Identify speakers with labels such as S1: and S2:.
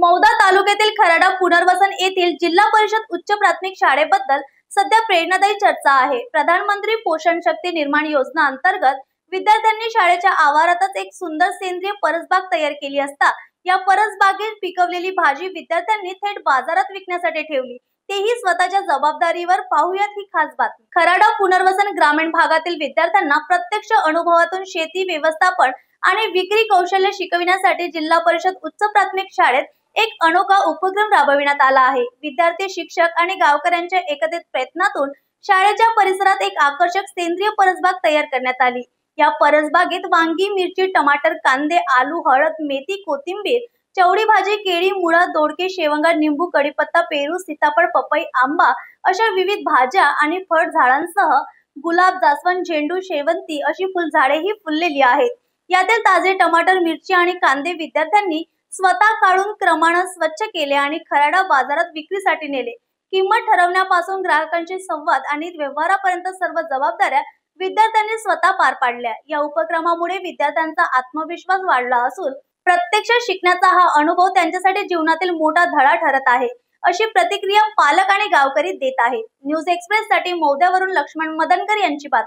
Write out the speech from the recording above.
S1: मौदा तालुक्यातील खराडा पुनर्वसन येथील जिल्हा परिषद उच्च प्राथमिक शाळेबद्दल सध्या प्रेरणादायी चर्चा आहे। प्रधानमंत्री पोषण शक्ती निर्माण योजना अंतर्गत विद्यार्थ्यांनी शाळेच्या आवारातच एक सुंदर सेंद्रिय परसबाग तयार केली असता या परसबागेत पिकवलेली भाजी विद्यार्थ्यांनी थेट बाजारात विकण्यासाठी ठेवली, तेही स्वतःच्या जबाबदारीवर। पाहूयात ही खास बातमी। खराडा पुनर्वसन ग्रामीण भागातील विद्यार्थ्यांना प्रत्यक्ष अनुभवातून शेती व्यवस्थापन आणि विक्री कौशल्य शिकविण्यासाठी जिल्हा परिषद उच्च प्राथमिक शाळेत एक अनोखा उपक्रम राबविण्यात आला आहे। विद्यार्थी, शिक्षक आणि गावकऱ्यांच्या एकत्रित प्रयत्नातून शाळेच्या परिसरात एक आकर्षक सेंद्रिय परसबाग तयार करण्यात आली। या परसबागेत वांगी, मिरची, टमाटर, कांदे, आलू, हळद, मेथी, कोथिंबीर, चवळी भाजी, केळी, मुळा, दोडके, शेवंगा, निंबू, कढीपत्ता, पेरू, सीताफळ, पपई, आंबा अशा विविध भाज्या आणि फळ झाडांसह गुलाब, जास्वंद, झेंडू, शेवंती अशी फुलझाडेही फुललेली आहेत। यातील ताजे टमाटर, मिरची आणि कांदे विद्यार्थ्यांनी स्वतः काढून क्रमाने स्वच्छ केले आणि खराडा बाजारात विक्रीसाठी नेले। किंमत ठरवण्यापासून ग्राहकांशी संवाद आणि व्यवहारापर्यंत सर्व जबाबदाऱ्या विद्यार्थ्यांनी स्वतः पार पाडल्या। या उपक्रमामुळे विद्यार्थ्यांचा आत्मविश्वास वाढला असून प्रत्यक्ष शिकण्याचा हा अनुभव त्यांच्यासाठी जीवनातील मोठा धडा ठरत आहे, अशी प्रतिक्रिया पालक आणि गावकरी देत आहेत। न्यूज एक्सप्रेस साठी मौद्यावरून लक्ष्मण मदनकर यांची बातमी।